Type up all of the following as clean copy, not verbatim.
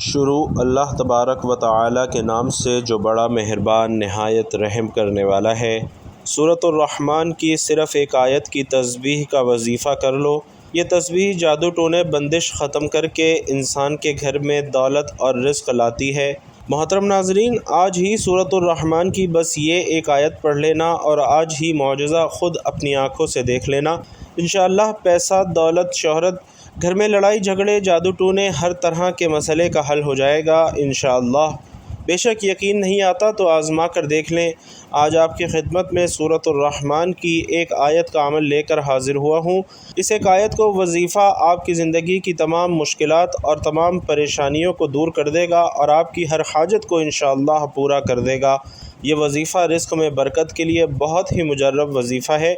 شروع اللہ تبارک و تعالی کے نام سے جو بڑا مہربان نہایت رحم کرنے والا ہے۔ سورۃ الرحمن کی صرف ایک آیت کی تسبیح کا وظیفہ کر لو۔ یہ تسبیح جادو ٹونے بندش ختم کر کے انسان کے گھر میں دولت اور رزق لاتی ہے۔ محترم ناظرین، آج ہی سورۃ الرحمن کی بس یہ ایک آیت پڑھ لینا اور آج ہی معجزہ خود اپنی آنکھوں سے دیکھ لینا۔ انشاءاللہ پیسہ، دولت، شہرت، گھر میں لڑائی جھگڑے، جادو ٹونے، ہر طرح کے مسئلے کا حل ہو جائے گا انشاءاللہ۔ بے شک یقین نہیں آتا تو آزما کر دیکھ لیں۔ آج آپ کی خدمت میں سورۃ الرحمن کی ایک آیت کا عمل لے کر حاضر ہوا ہوں۔ اس ایک آیت کو وظیفہ آپ کی زندگی کی تمام مشکلات اور تمام پریشانیوں کو دور کر دے گا اور آپ کی ہر حاجت کو انشاءاللہ پورا کر دے گا۔ یہ وظیفہ رزق میں برکت کے لیے بہت ہی مجرب وظیفہ ہے۔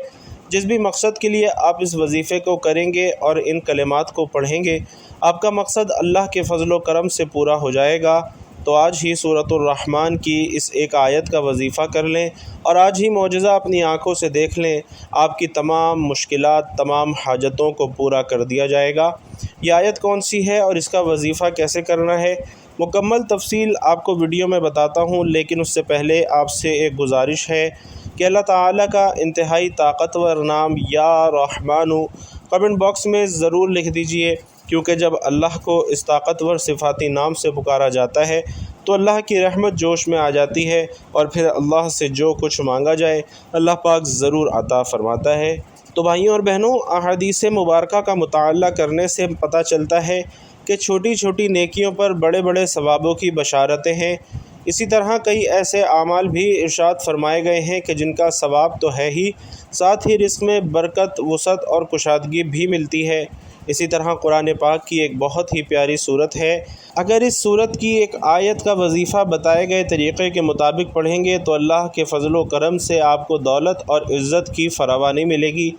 جس بھی مقصد کے لیے آپ اس وظیفے کو کریں گے اور ان کلمات کو پڑھیں گے، آپ کا مقصد اللہ کے فضل و کرم سے پورا ہو جائے گا۔ تو آج ہی سورۃ الرحمن کی اس ایک آیت کا وظیفہ کر لیں اور آج ہی معجزہ اپنی آنکھوں سے دیکھ لیں۔ آپ کی تمام مشکلات، تمام حاجتوں کو پورا کر دیا جائے گا۔ یہ آیت کون سی ہے اور اس کا وظیفہ کیسے کرنا ہے، مکمل تفصیل آپ کو ویڈیو میں بتاتا ہوں، لیکن اس سے پہلے آپ سے ایک گزارش ہے کہ اللہ تعالیٰ کا انتہائی طاقتور نام یا رحمان کمنٹ باکس میں ضرور لکھ دیجئے، کیونکہ جب اللہ کو اس طاقتور صفاتی نام سے پکارا جاتا ہے تو اللہ کی رحمت جوش میں آ جاتی ہے اور پھر اللہ سے جو کچھ مانگا جائے اللہ پاک ضرور عطا فرماتا ہے۔ تو بھائیوں اور بہنوں، احادیث مبارکہ کا مطالعہ کرنے سے پتہ چلتا ہے کہ چھوٹی چھوٹی نیکیوں پر بڑے بڑے ثوابوں کی بشارتیں ہیں۔ اسی طرح کئی ایسے اعمال بھی ارشاد فرمائے گئے ہیں کہ جن کا ثواب تو ہے ہی، ساتھ ہی رزق میں برکت، وسعت اور کشادگی بھی ملتی ہے۔ اسی طرح قرآن پاک کی ایک بہت ہی پیاری صورت ہے۔ اگر اس صورت کی ایک آیت کا وظیفہ بتائے گئے طریقے کے مطابق پڑھیں گے تو اللہ کے فضل و کرم سے آپ کو دولت اور عزت کی فراوانی ملے گی،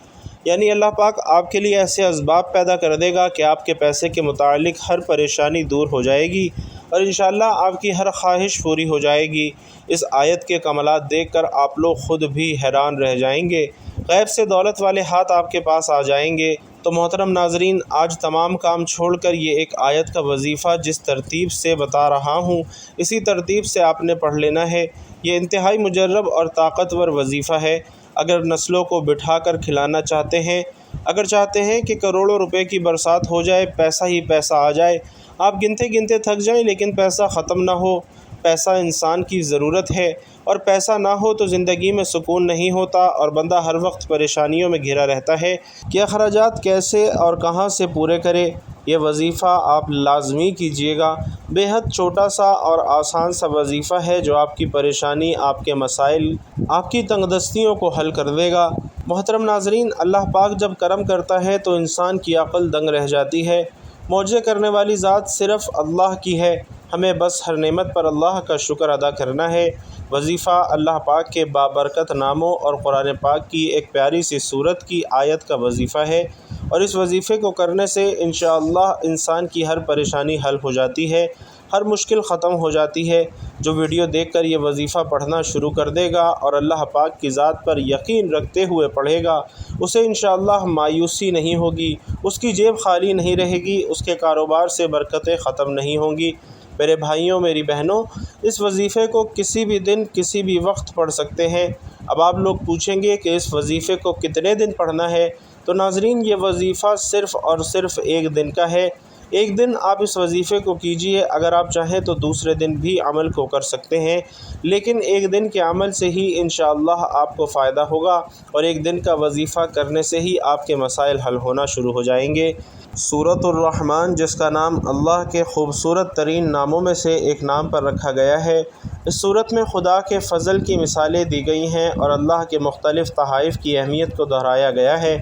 یعنی اللہ پاک آپ کے لیے ایسے اسباب پیدا کر دے گا کہ آپ کے پیسے کے متعلق ہر پریشانی دور ہو جائے گی اور انشاءاللہ آپ کی ہر خواہش پوری ہو جائے گی۔ اس آیت کے کمالات دیکھ کر آپ لوگ خود بھی حیران رہ جائیں گے، غیب سے دولت والے ہاتھ آپ کے پاس آ جائیں گے۔ تو محترم ناظرین، آج تمام کام چھوڑ کر یہ ایک آیت کا وظیفہ جس ترتیب سے بتا رہا ہوں اسی ترتیب سے آپ نے پڑھ لینا ہے۔ یہ انتہائی مجرب اور طاقتور وظیفہ ہے۔ اگر نسلوں کو بٹھا کر کھلانا چاہتے ہیں، اگر چاہتے ہیں کہ کروڑوں روپے کی برسات ہو جائے، پیسہ ہی پیسہ آ جائے، آپ گنتے گنتے تھک جائیں لیکن پیسہ ختم نہ ہو۔ پیسہ انسان کی ضرورت ہے اور پیسہ نہ ہو تو زندگی میں سکون نہیں ہوتا اور بندہ ہر وقت پریشانیوں میں گھرا رہتا ہے کہ اخراجات کیسے اور کہاں سے پورے کرے۔ یہ وظیفہ آپ لازمی کیجئے گا۔ بے حد چھوٹا سا اور آسان سا وظیفہ ہے جو آپ کی پریشانی، آپ کے مسائل، آپ کی تنگ دستیوں کو حل کر دے گا۔ محترم ناظرین، اللہ پاک جب کرم کرتا ہے تو انسان کی عقل دنگ رہ جاتی ہے۔ معجزے کرنے والی ذات صرف اللہ کی ہے، ہمیں بس ہر نعمت پر اللہ کا شکر ادا کرنا ہے۔ وظیفہ اللہ پاک کے بابرکت ناموں اور قرآن پاک کی ایک پیاری سی سورت کی آیت کا وظیفہ ہے، اور اس وظیفے کو کرنے سے انشاءاللہ انسان کی ہر پریشانی حل ہو جاتی ہے، ہر مشکل ختم ہو جاتی ہے۔ جو ویڈیو دیکھ کر یہ وظیفہ پڑھنا شروع کر دے گا اور اللہ پاک کی ذات پر یقین رکھتے ہوئے پڑھے گا، اسے انشاءاللہ مایوسی نہیں ہوگی، اس کی جیب خالی نہیں رہے گی، اس کے کاروبار سے برکتیں ختم نہیں ہوں گی۔ میرے بھائیوں، میری بہنوں، اس وظیفے کو کسی بھی دن، کسی بھی وقت پڑھ سکتے ہیں۔ اب آپ لوگ پوچھیں گے کہ اس وظیفے کو کتنے دن پڑھنا ہے؟ تو ناظرین، یہ وظیفہ صرف اور صرف ایک دن کا ہے۔ ایک دن آپ اس وظیفے کو کیجئے، اگر آپ چاہیں تو دوسرے دن بھی عمل کو کر سکتے ہیں، لیکن ایک دن کے عمل سے ہی انشاءاللہ آپ کو فائدہ ہوگا اور ایک دن کا وظیفہ کرنے سے ہی آپ کے مسائل حل ہونا شروع ہو جائیں گے۔ سورۃ الرحمن، جس کا نام اللہ کے خوبصورت ترین ناموں میں سے ایک نام پر رکھا گیا ہے، اس سورت میں خدا کے فضل کی مثالیں دی گئی ہیں اور اللہ کے مختلف تحائف کی اہمیت کو دہرایا گیا ہے۔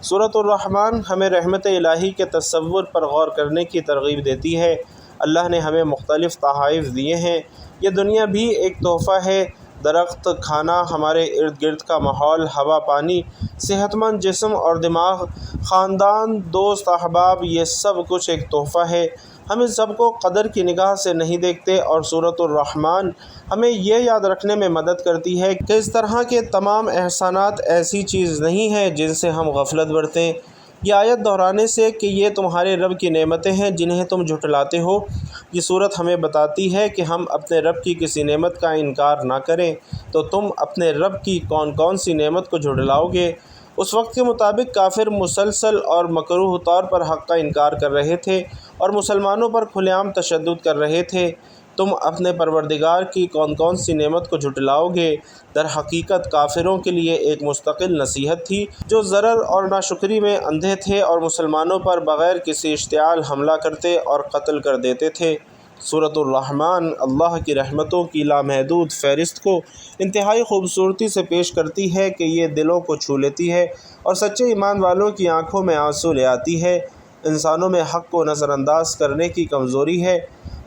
سورۃ الرحمن ہمیں رحمت الہی کے تصور پر غور کرنے کی ترغیب دیتی ہے۔ اللہ نے ہمیں مختلف تحائف دیے ہیں۔ یہ دنیا بھی ایک تحفہ ہے۔ درخت، کھانا، ہمارے ارد گرد کا ماحول، ہوا، پانی، صحت مند جسم اور دماغ، خاندان، دوست، احباب، یہ سب کچھ ایک تحفہ ہے۔ ہم ان سب کو قدر کی نگاہ سے نہیں دیکھتے، اور سورۃ الرحمن ہمیں یہ یاد رکھنے میں مدد کرتی ہے کہ اس طرح کے تمام احسانات ایسی چیز نہیں ہے جن سے ہم غفلت برتیں۔ یہ آیت دہرانے سے کہ یہ تمہارے رب کی نعمتیں ہیں جنہیں تم جھٹلاتے ہو، یہ صورت ہمیں بتاتی ہے کہ ہم اپنے رب کی کسی نعمت کا انکار نہ کریں تو تم اپنے رب کی کون کون سی نعمت کو جھٹلاؤ گے۔ اس وقت کے مطابق کافر مسلسل اور مکروہ طور پر حق کا انکار کر رہے تھے اور مسلمانوں پر کھلے عام تشدد کر رہے تھے۔ تم اپنے پروردگار کی کون کون سی نعمت کو جھٹلاؤ گے؟ در حقیقت کافروں کے لیے ایک مستقل نصیحت تھی، جو ضرر اور ناشکری میں اندھے تھے اور مسلمانوں پر بغیر کسی اشتعال حملہ کرتے اور قتل کر دیتے تھے۔ سورۃ الرحمن اللہ کی رحمتوں کی لامحدود فہرست کو انتہائی خوبصورتی سے پیش کرتی ہے کہ یہ دلوں کو چھو لیتی ہے اور سچے ایمان والوں کی آنکھوں میں آنسو لے آتی ہے۔ انسانوں میں حق کو نظر انداز کرنے کی کمزوری ہے۔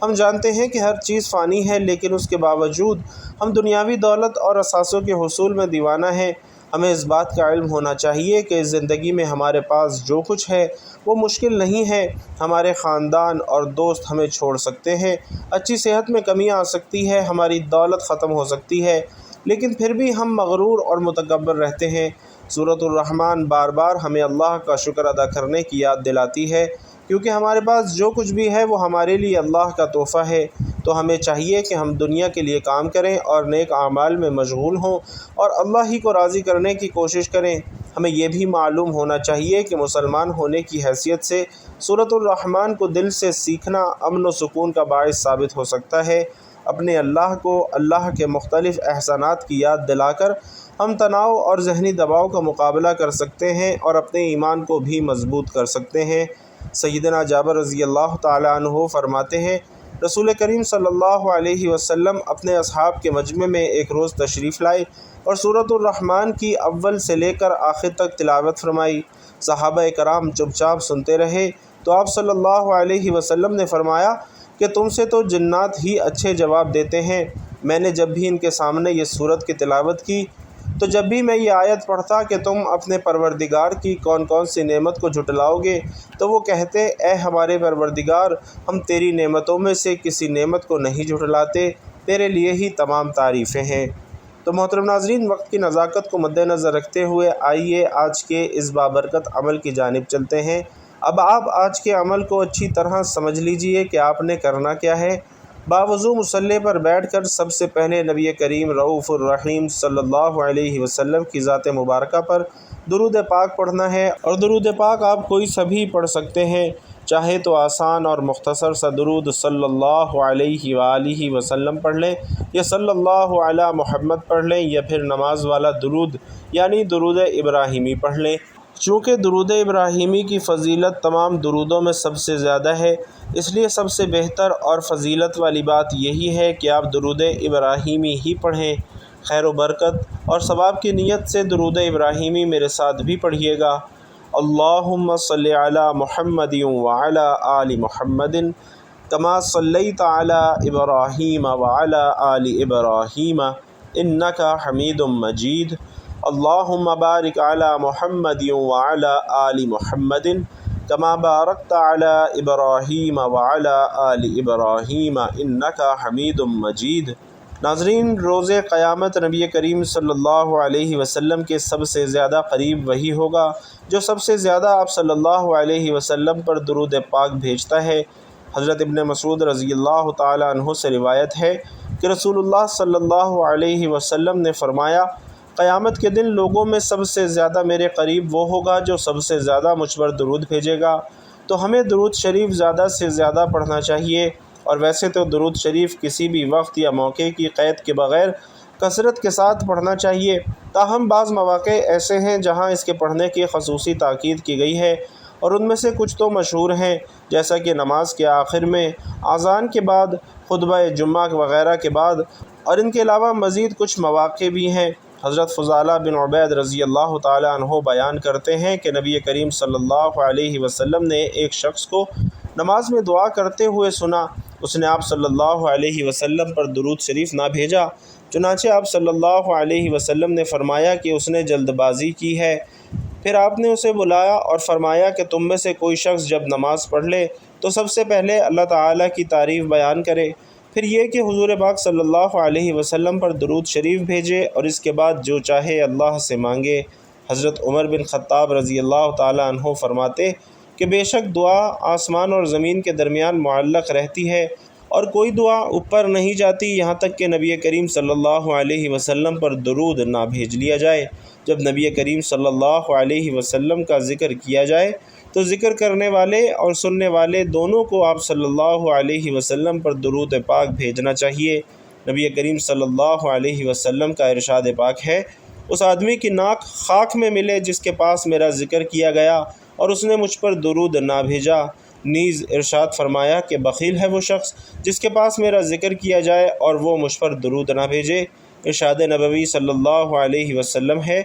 ہم جانتے ہیں کہ ہر چیز فانی ہے، لیکن اس کے باوجود ہم دنیاوی دولت اور اثاثوں کے حصول میں دیوانہ ہیں۔ ہمیں اس بات کا علم ہونا چاہیے کہ اس زندگی میں ہمارے پاس جو کچھ ہے وہ مشکل نہیں ہے۔ ہمارے خاندان اور دوست ہمیں چھوڑ سکتے ہیں، اچھی صحت میں کمی آ سکتی ہے، ہماری دولت ختم ہو سکتی ہے، لیکن پھر بھی ہم مغرور اور متکبر رہتے ہیں۔ سورۃ الرحمن بار بار ہمیں اللہ کا شکر ادا کرنے کی یاد دلاتی ہے، کیونکہ ہمارے پاس جو کچھ بھی ہے وہ ہمارے لیے اللہ کا تحفہ ہے۔ تو ہمیں چاہیے کہ ہم دنیا کے لیے کام کریں اور نیک اعمال میں مشغول ہوں اور اللہ ہی کو راضی کرنے کی کوشش کریں۔ ہمیں یہ بھی معلوم ہونا چاہیے کہ مسلمان ہونے کی حیثیت سے سورۃ الرحمن کو دل سے سیکھنا امن و سکون کا باعث ثابت ہو سکتا ہے۔ اپنے اللہ کو اللہ کے مختلف احسانات کی یاد دلا کر ہم تناؤ اور ذہنی دباؤ کا مقابلہ کر سکتے ہیں اور اپنے ایمان کو بھی مضبوط کر سکتے ہیں۔ سیدنا جابر رضی اللہ تعالیٰ عنہ فرماتے ہیں، رسول کریم صلی اللہ علیہ وسلم اپنے اصحاب کے مجمع میں ایک روز تشریف لائے اور سورۃ الرحمن کی اول سے لے کر آخر تک تلاوت فرمائی۔ صحابہ کرام چپ چاپ سنتے رہے تو آپ صلی اللہ علیہ وسلم نے فرمایا کہ تم سے تو جنات ہی اچھے جواب دیتے ہیں۔ میں نے جب بھی ان کے سامنے یہ سورت کی تلاوت کی تو جب بھی میں یہ آیت پڑھتا کہ تم اپنے پروردگار کی کون کون سی نعمت کو جھٹلاؤ گے تو وہ کہتے، اے ہمارے پروردگار، ہم تیری نعمتوں میں سے کسی نعمت کو نہیں جھٹلاتے، تیرے لیے ہی تمام تعریفیں ہیں۔ تو محترم ناظرین، وقت کی نزاکت کو مد نظر رکھتے ہوئے آئیے آج کے اس بابرکت عمل کی جانب چلتے ہیں۔ اب آپ آج کے عمل کو اچھی طرح سمجھ لیجئے کہ آپ نے کرنا کیا ہے۔ باوضو مصلی پر بیٹھ کر سب سے پہلے نبی کریم رؤوف الرحیم صلی اللہ علیہ وسلم کی ذات مبارکہ پر درود پاک پڑھنا ہے، اور درود پاک آپ کوئی سا بھی پڑھ سکتے ہیں، چاہے تو آسان اور مختصر سا درود صلی اللہ علیہ وآلہ وسلم پڑھ لیں، یا صلی اللہ علی محمد پڑھ لیں، یا پھر نماز والا درود یعنی درود ابراہیمی پڑھ لیں۔ چونکہ درود ابراہیمی کی فضیلت تمام درودوں میں سب سے زیادہ ہے، اس لیے سب سے بہتر اور فضیلت والی بات یہی ہے کہ آپ درود ابراہیمی ہی پڑھیں۔ خیر و برکت اور ثواب کی نیت سے درود ابراہیمی میرے ساتھ بھی پڑھیے گا۔ اللہم صلی علی محمد وعلی آل محمد کما صلیت علی ابراہیم وعلی آل ابراہیم انک حمید مجید۔ اللہم بارک علی محمد وعلی آل محمد کما بارکت علی ابراہیم وعلی آل ابراہیم انک حمید مجید۔ ناظرین، روز قیامت نبی کریم صلی اللہ علیہ وسلم کے سب سے زیادہ قریب وہی ہوگا جو سب سے زیادہ آپ صلی اللہ علیہ وسلم پر درود پاک بھیجتا ہے۔ حضرت ابن مسعود رضی اللہ تعالیٰ عنہ سے روایت ہے کہ رسول اللہ صلی اللہ علیہ وسلم نے فرمایا، قیامت کے دن لوگوں میں سب سے زیادہ میرے قریب وہ ہوگا جو سب سے زیادہ مجھ پر درود بھیجے گا۔ تو ہمیں درود شریف زیادہ سے زیادہ پڑھنا چاہیے، اور ویسے تو درود شریف کسی بھی وقت یا موقع کی قید کے بغیر کثرت کے ساتھ پڑھنا چاہیے۔ تاہم بعض مواقع ایسے ہیں جہاں اس کے پڑھنے کی خصوصی تاکید کی گئی ہے، اور ان میں سے کچھ تو مشہور ہیں، جیسا کہ نماز کے آخر میں، اذان کے بعد، خطبہ جمعہ وغیرہ کے بعد، اور ان کے علاوہ مزید کچھ مواقع بھی ہیں۔ حضرت فضالہ بن عبید رضی اللہ تعالیٰ عنہ بیان کرتے ہیں کہ نبی کریم صلی اللہ علیہ وسلم نے ایک شخص کو نماز میں دعا کرتے ہوئے سنا۔ اس نے آپ صلی اللہ علیہ وسلم پر درود شریف نہ بھیجا، چنانچہ آپ صلی اللہ علیہ وسلم نے فرمایا کہ اس نے جلد بازی کی ہے۔ پھر آپ نے اسے بلایا اور فرمایا کہ تم میں سے کوئی شخص جب نماز پڑھ لے تو سب سے پہلے اللہ تعالیٰ کی تعریف بیان کرے، پھر یہ کہ حضور پاک صلی اللہ علیہ وسلم پر درود شریف بھیجے، اور اس کے بعد جو چاہے اللہ سے مانگے۔ حضرت عمر بن خطاب رضی اللہ تعالیٰ عنہ فرماتے کہ بے شک دعا آسمان اور زمین کے درمیان معلق رہتی ہے اور کوئی دعا اوپر نہیں جاتی یہاں تک کہ نبی کریم صلی اللہ علیہ وسلم پر درود نہ بھیج لیا جائے۔ جب نبی کریم صلی اللہ علیہ وسلم کا ذکر کیا جائے تو ذکر کرنے والے اور سننے والے دونوں کو آپ صلی اللہ علیہ وسلم پر درود پاک بھیجنا چاہیے۔ نبی کریم صلی اللہ علیہ وسلم کا ارشاد پاک ہے، اس آدمی کی ناک خاک میں ملے جس کے پاس میرا ذکر کیا گیا اور اس نے مجھ پر درود نہ بھیجا۔ نیز ارشاد فرمایا کہ بخیل ہے وہ شخص جس کے پاس میرا ذکر کیا جائے اور وہ مجھ پر درود نہ بھیجے۔ ارشاد نبوی صلی اللہ علیہ وسلم ہے،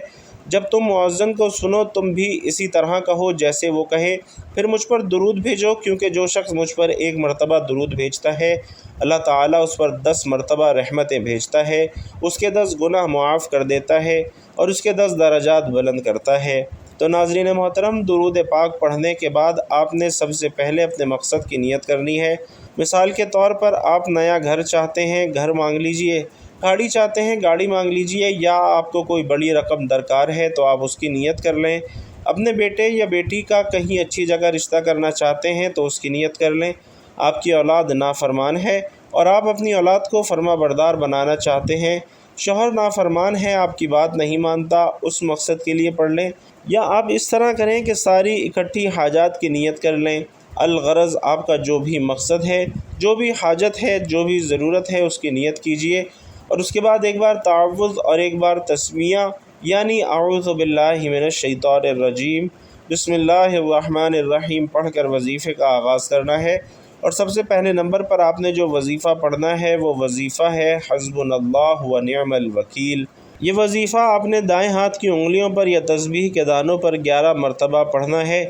جب تم مؤذن کو سنو تم بھی اسی طرح کہو جیسے وہ کہے، پھر مجھ پر درود بھیجو، کیونکہ جو شخص مجھ پر 1 مرتبہ درود بھیجتا ہے اللہ تعالیٰ اس پر 10 مرتبہ رحمتیں بھیجتا ہے، اس کے 10 گناہ معاف کر دیتا ہے اور اس کے 10 درجات بلند کرتا ہے۔ تو ناظرین محترم، درود پاک پڑھنے کے بعد آپ نے سب سے پہلے اپنے مقصد کی نیت کرنی ہے۔ مثال کے طور پر آپ نیا گھر چاہتے ہیں، گھر مانگ لیجئے، گاڑی چاہتے ہیں، گاڑی مانگ لیجئے، یا آپ کو کوئی بڑی رقم درکار ہے تو آپ اس کی نیت کر لیں۔ اپنے بیٹے یا بیٹی کا کہیں اچھی جگہ رشتہ کرنا چاہتے ہیں تو اس کی نیت کر لیں۔ آپ کی اولاد نافرمان ہے اور آپ اپنی اولاد کو فرما بردار بنانا چاہتے ہیں، شوہر نافرمان ہے، آپ کی بات نہیں مانتا، اس مقصد کے لیے پڑھ لیں۔ یا آپ اس طرح کریں کہ ساری اکٹھی حاجات کی نیت کر لیں۔ الغرض آپ کا جو بھی مقصد ہے، جو بھی حاجت ہے، جو بھی ضرورت ہے اس کی نیت کیجئے، اور اس کے بعد ایک بار تعوذ اور ایک بار تسمیہ یعنی اعوذ باللہ من الشیطان الرجیم بسم اللہ الرحمن الرحیم پڑھ کر وظیفے کا آغاز کرنا ہے۔ اور سب سے پہلے نمبر پر آپ نے جو وظیفہ پڑھنا ہے وہ وظیفہ ہے حسبنا اللہ و نعم الوکیل۔ یہ وظیفہ آپ نے دائیں ہاتھ کی انگلیوں پر یا تسبیح کے دانوں پر 11 مرتبہ پڑھنا ہے۔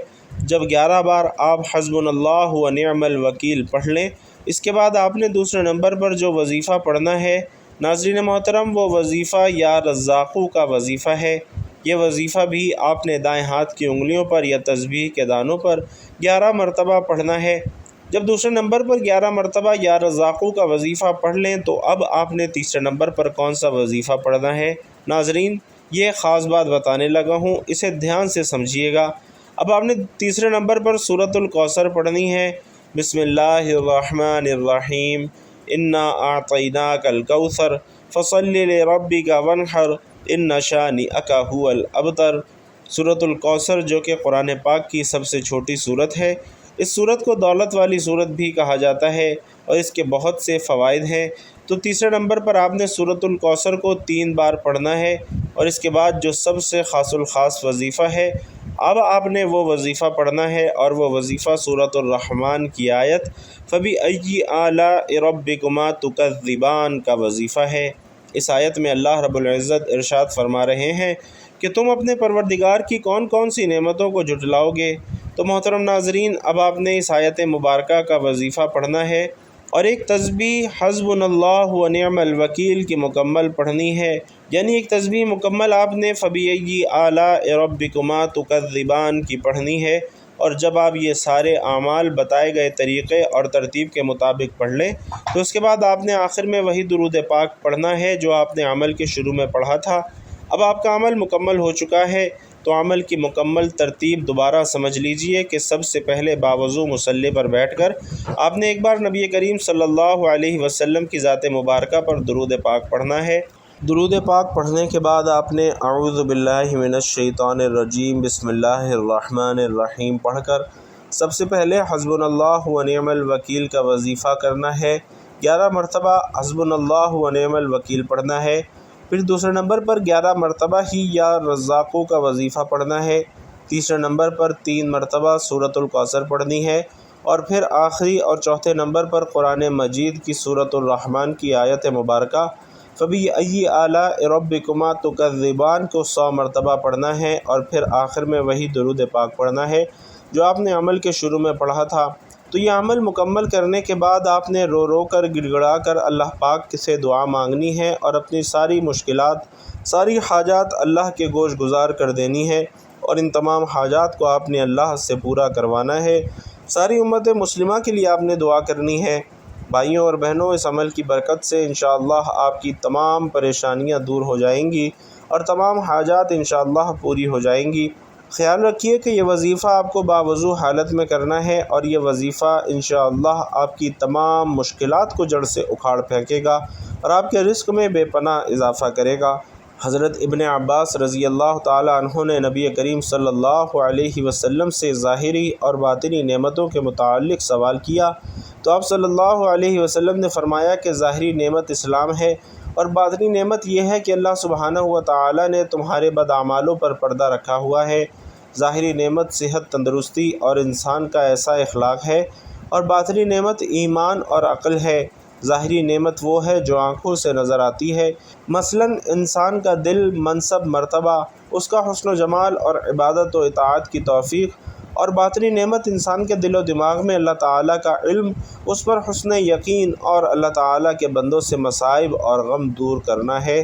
جب 11 بار آپ حسبنا اللہ و نعم الوکیل پڑھ لیں، اس کے بعد آپ نے دوسرے نمبر پر جو وظیفہ پڑھنا ہے ناظرین محترم وہ وظیفہ یا رزاقو کا وظیفہ ہے۔ یہ وظیفہ بھی آپ نے دائیں ہاتھ کی انگلیوں پر یا تسبیح کے دانوں پر 11 مرتبہ پڑھنا ہے۔ جب دوسرے نمبر پر 11 مرتبہ یا رزاقو کا وظیفہ پڑھ لیں تو اب آپ نے تیسرے نمبر پر کون سا وظیفہ پڑھنا ہے۔ ناظرین، یہ خاص بات بتانے لگا ہوں، اسے دھیان سے سمجھیے گا۔ اب آپ نے تیسرے نمبر پر سورۃ الکوثر پڑھنی ہے۔ بسم اللہ الرحمن الرحیم انا اعطیناک الکوثر فصل لربک وانحر ان شانئک ھو الابتر۔ سورۃ الکوثر جو کہ قرآن پاک کی سب سے چھوٹی سورت ہے، اس سورت کو دولت والی سورت بھی کہا جاتا ہے اور اس کے بہت سے فوائد ہیں۔ تو تیسرے نمبر پر آپ نے سورۃ الکوثر کو 3 بار پڑھنا ہے، اور اس کے بعد جو سب سے خاص الخاص وظیفہ ہے اب آپ نے وہ وظیفہ پڑھنا ہے، اور وہ وظیفہ سورۃ الرحمن کی آیت فَبِأَيِّ آلَاءِ رَبِّكُمَا تُكَذِّبَانِ کا وظیفہ ہے۔ اس آیت میں اللہ رب العزت ارشاد فرما رہے ہیں کہ تم اپنے پروردگار کی کون کون سی نعمتوں کو جھٹلاؤ گے۔ تو محترم ناظرین، اب آپ نے اس آیت مبارکہ کا وظیفہ پڑھنا ہے اور ایک تسبیح حسبنا اللہ و نعم الوکیل کی مکمل پڑھنی ہے، یعنی ایک تسبیح مکمل آپ نے فَبِأَيِّ آلَاءِ رَبِّكُمَا تُكَذِّبَانِ کی پڑھنی ہے۔ اور جب آپ یہ سارے اعمال بتائے گئے طریقے اور ترتیب کے مطابق پڑھ لیں تو اس کے بعد آپ نے آخر میں وہی درود پاک پڑھنا ہے جو آپ نے عمل کے شروع میں پڑھا تھا۔ اب آپ کا عمل مکمل ہو چکا ہے، تو عمل کی مکمل ترتیب دوبارہ سمجھ لیجئے کہ سب سے پہلے باوضو مصلی پر بیٹھ کر آپ نے ایک بار نبی کریم صلی اللہ علیہ وسلم کی ذات مبارکہ پر درود پاک پڑھنا ہے۔ درود پاک پڑھنے کے بعد آپ نے اعوذ باللہ من الشیطان الرجیم بسم اللہ الرحمن الرحیم پڑھ کر سب سے پہلے حسبنا اللہ و نعم الوکیل کا وظیفہ کرنا ہے۔ 11 مرتبہ حسبنا اللہ و نعم الوکیل پڑھنا ہے۔ پھر دوسرے نمبر پر 11 مرتبہ ہی یا رزاقو کا وظیفہ پڑھنا ہے۔ تیسرے نمبر پر 3 مرتبہ سورۃ الکوثر پڑھنی ہے، اور پھر آخری اور چوتھے نمبر پر قرآن مجید کی سورۃ الرحمن کی آیت مبارکہ فَبِأَيِّ آلَاءِ رَبِّكُمَا تُكَذِّبَانِ کو 100 مرتبہ پڑھنا ہے، اور پھر آخر میں وہی درود پاک پڑھنا ہے جو آپ نے عمل کے شروع میں پڑھا تھا۔ تو یہ عمل مکمل کرنے کے بعد آپ نے رو رو کر گڑ گڑا کر اللہ پاک سے دعا مانگنی ہے اور اپنی ساری مشکلات، ساری حاجات اللہ کے گوش گزار کر دینی ہے، اور ان تمام حاجات کو آپ نے اللہ سے پورا کروانا ہے۔ ساری امت مسلمہ کے لیے آپ نے دعا کرنی ہے۔ بھائیوں اور بہنوں، اس عمل کی برکت سے انشاءاللہ آپ کی تمام پریشانیاں دور ہو جائیں گی اور تمام حاجات انشاءاللہ پوری ہو جائیں گی۔ خیال رکھیے کہ یہ وظیفہ آپ کو باوضو حالت میں کرنا ہے، اور یہ وظیفہ انشاءاللہ آپ کی تمام مشکلات کو جڑ سے اکھاڑ پھینکے گا اور آپ کے رزق میں بے پناہ اضافہ کرے گا۔ حضرت ابن عباس رضی اللہ تعالی عنہ نے نبی کریم صلی اللہ علیہ وسلم سے ظاہری اور باطنی نعمتوں کے متعلق سوال کیا تو آپ صلی اللہ علیہ وسلم نے فرمایا کہ ظاہری نعمت اسلام ہے، اور باطنی نعمت یہ ہے کہ اللہ سبحانہ و تعالی نے تمہارے بداعمالوں پر پردہ رکھا ہوا ہے۔ ظاہری نعمت صحت، تندرستی اور انسان کا ایسا اخلاق ہے، اور باطنی نعمت ایمان اور عقل ہے۔ ظاہری نعمت وہ ہے جو آنکھوں سے نظر آتی ہے، مثلا انسان کا دل، منصب، مرتبہ، اس کا حسن و جمال اور عبادت و اطاعت کی توفیق، اور باطنی نعمت انسان کے دل و دماغ میں اللہ تعالیٰ کا علم، اس پر حسن یقین اور اللہ تعالیٰ کے بندوں سے مصائب اور غم دور کرنا ہے۔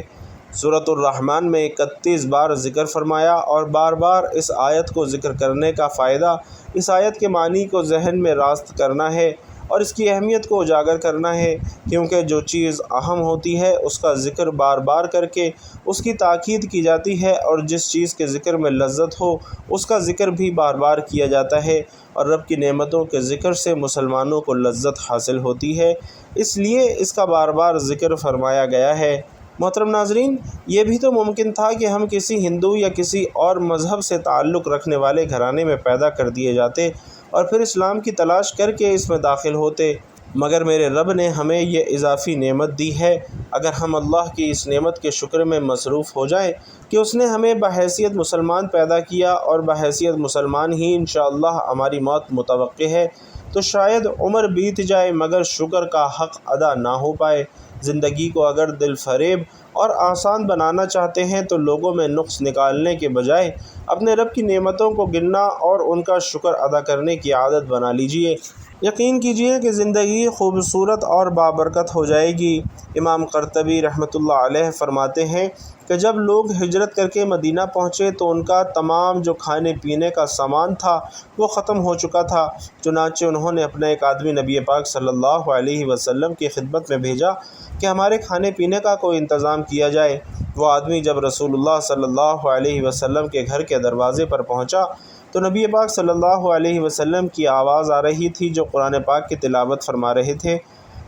سورۃ الرحمن میں 31 بار ذکر فرمایا، اور بار بار اس آیت کو ذکر کرنے کا فائدہ اس آیت کے معنی کو ذہن میں راست کرنا ہے اور اس کی اہمیت کو اجاگر کرنا ہے، کیونکہ جو چیز اہم ہوتی ہے اس کا ذکر بار بار کر کے اس کی تاکید کی جاتی ہے، اور جس چیز کے ذکر میں لذت ہو اس کا ذکر بھی بار بار کیا جاتا ہے، اور رب کی نعمتوں کے ذکر سے مسلمانوں کو لذت حاصل ہوتی ہے، اس لیے اس کا بار بار ذکر فرمایا گیا ہے۔ محترم ناظرین، یہ بھی تو ممکن تھا کہ ہم کسی ہندو یا کسی اور مذہب سے تعلق رکھنے والے گھرانے میں پیدا کر دیے جاتے اور پھر اسلام کی تلاش کر کے اس میں داخل ہوتے، مگر میرے رب نے ہمیں یہ اضافی نعمت دی ہے۔ اگر ہم اللہ کی اس نعمت کے شکر میں مصروف ہو جائیں کہ اس نے ہمیں بحیثیت مسلمان پیدا کیا اور بحیثیت مسلمان ہی انشاءاللہ ہماری موت متوقع ہے، تو شاید عمر بیت جائے مگر شکر کا حق ادا نہ ہو پائے۔ زندگی کو اگر دل فریب اور آسان بنانا چاہتے ہیں تو لوگوں میں نقص نکالنے کے بجائے اپنے رب کی نعمتوں کو گننا اور ان کا شکر ادا کرنے کی عادت بنا لیجئے۔ یقین کیجئے کہ زندگی خوبصورت اور بابرکت ہو جائے گی۔ امام قرطبی رحمۃ اللہ علیہ فرماتے ہیں کہ جب لوگ ہجرت کر کے مدینہ پہنچے تو ان کا تمام جو کھانے پینے کا سامان تھا وہ ختم ہو چکا تھا، چنانچہ انہوں نے اپنا ایک آدمی نبی پاک صلی اللہ علیہ وسلم کی خدمت میں بھیجا کہ ہمارے کھانے پینے کا کوئی انتظام کیا جائے۔ وہ آدمی جب رسول اللہ صلی اللہ علیہ وسلم کے گھر کے دروازے پر پہنچا تو نبی پاک صلی اللہ علیہ وسلم کی آواز آ رہی تھی جو قرآن پاک کی تلاوت فرما رہے تھے۔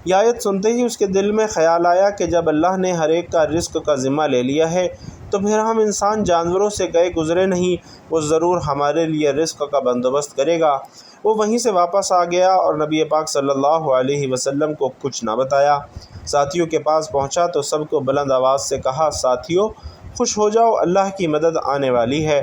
یہ آیت سنتے ہی اس کے دل میں خیال آیا کہ جب اللہ نے ہر ایک کا رزق کا ذمہ لے لیا ہے تو پھر ہم انسان جانوروں سے گئے گزرے نہیں، وہ ضرور ہمارے لیے رزق کا بندوبست کرے گا۔ وہ وہیں سے واپس آ گیا اور نبی پاک صلی اللہ علیہ وسلم کو کچھ نہ بتایا۔ ساتھیوں کے پاس پہنچا تو سب کو بلند آواز سے کہا، ساتھیوں خوش ہو جاؤ، اللہ کی مدد آنے والی ہے۔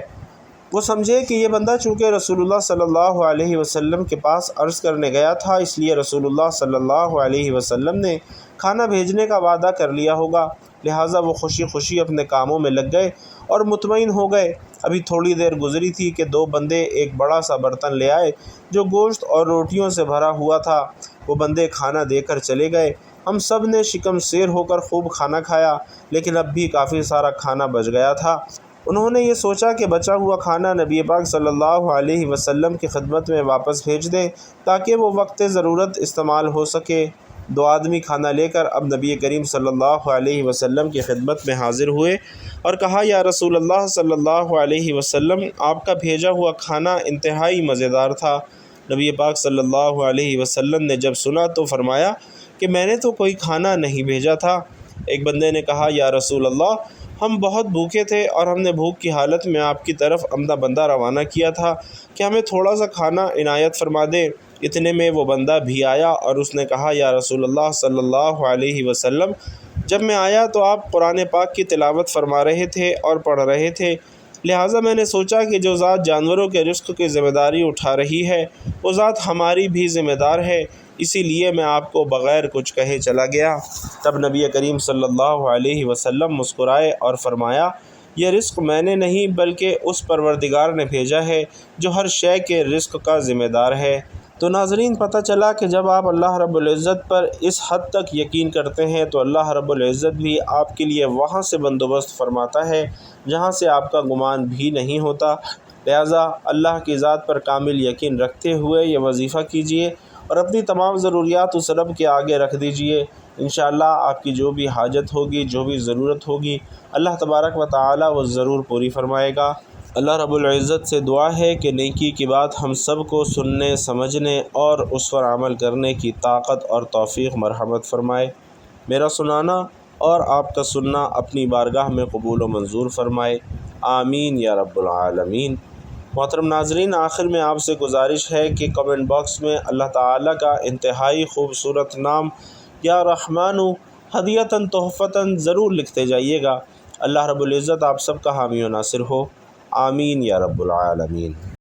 وہ سمجھے کہ یہ بندہ چونکہ رسول اللہ صلی اللہ علیہ وسلم کے پاس عرض کرنے گیا تھا، اس لیے رسول اللہ صلی اللہ علیہ وسلم نے کھانا بھیجنے کا وعدہ کر لیا ہوگا، لہٰذا وہ خوشی خوشی اپنے کاموں میں لگ گئے اور مطمئن ہو گئے۔ ابھی تھوڑی دیر گزری تھی کہ دو بندے ایک بڑا سا برتن لے آئے جو گوشت اور روٹیوں سے بھرا ہوا تھا۔ وہ بندے کھانا دے کر چلے گئے۔ ہم سب نے شکم سیر ہو کر خوب کھانا کھایا، لیکن اب بھی کافی سارا کھانا بچ گیا تھا۔ انہوں نے یہ سوچا کہ بچا ہوا کھانا نبی پاک صلی اللہ علیہ وسلم کی خدمت میں واپس بھیج دیں تاکہ وہ وقت ضرورت استعمال ہو سکے۔ دو آدمی کھانا لے کر اب نبی کریم صلی اللہ علیہ وسلم کی خدمت میں حاضر ہوئے اور کہا، یا رسول اللہ صلی اللہ علیہ وسلم، آپ کا بھیجا ہوا کھانا انتہائی مزیدار تھا۔ نبی پاک صلی اللہ علیہ وسلم نے جب سنا تو فرمایا کہ میں نے تو کوئی کھانا نہیں بھیجا تھا۔ ایک بندے نے کہا، یا رسول اللہ، ہم بہت بھوکے تھے اور ہم نے بھوک کی حالت میں آپ کی طرف اپنا بندہ روانہ کیا تھا کہ ہمیں تھوڑا سا کھانا عنایت فرما دیں۔ اتنے میں وہ بندہ بھی آیا اور اس نے کہا، یا رسول اللہ صلی اللہ علیہ وسلم، جب میں آیا تو آپ قرآن پاک کی تلاوت فرما رہے تھے اور پڑھ رہے تھے، لہٰذا میں نے سوچا کہ جو ذات جانوروں کے رزق کی ذمہ داری اٹھا رہی ہے وہ ذات ہماری بھی ذمہ دار ہے، اسی لیے میں آپ کو بغیر کچھ کہے چلا گیا۔ تب نبی کریم صلی اللہ علیہ وسلم مسکرائے اور فرمایا، یہ رزق میں نے نہیں بلکہ اس پروردگار نے بھیجا ہے جو ہر شے کے رزق کا ذمہ دار ہے۔ تو ناظرین، پتہ چلا کہ جب آپ اللہ رب العزت پر اس حد تک یقین کرتے ہیں تو اللہ رب العزت بھی آپ کے لیے وہاں سے بندوبست فرماتا ہے جہاں سے آپ کا گمان بھی نہیں ہوتا۔ لہٰذا اللہ کی ذات پر کامل یقین رکھتے ہوئے یہ وظیفہ کیجیے اور اپنی تمام ضروریات اس رب کے آگے رکھ دیجئے۔ انشاءاللہ آپ کی جو بھی حاجت ہوگی، جو بھی ضرورت ہوگی، اللہ تبارک و تعالی وہ ضرور پوری فرمائے گا۔ اللہ رب العزت سے دعا ہے کہ نیکی کی بات ہم سب کو سننے، سمجھنے اور اس پر عمل کرنے کی طاقت اور توفیق مرحمت فرمائے۔ میرا سنانا اور آپ کا سننا اپنی بارگاہ میں قبول و منظور فرمائے، آمین یا رب العالمین۔ محترم ناظرین، آخر میں آپ سے گزارش ہے کہ کمنٹ باکس میں اللہ تعالیٰ کا انتہائی خوبصورت نام یا رحمن ہدیۃً تحفۃً ضرور لکھتے جائیے گا۔ اللہ رب العزت آپ سب کا حامی و ناصر ہو، آمین یا رب العالمین۔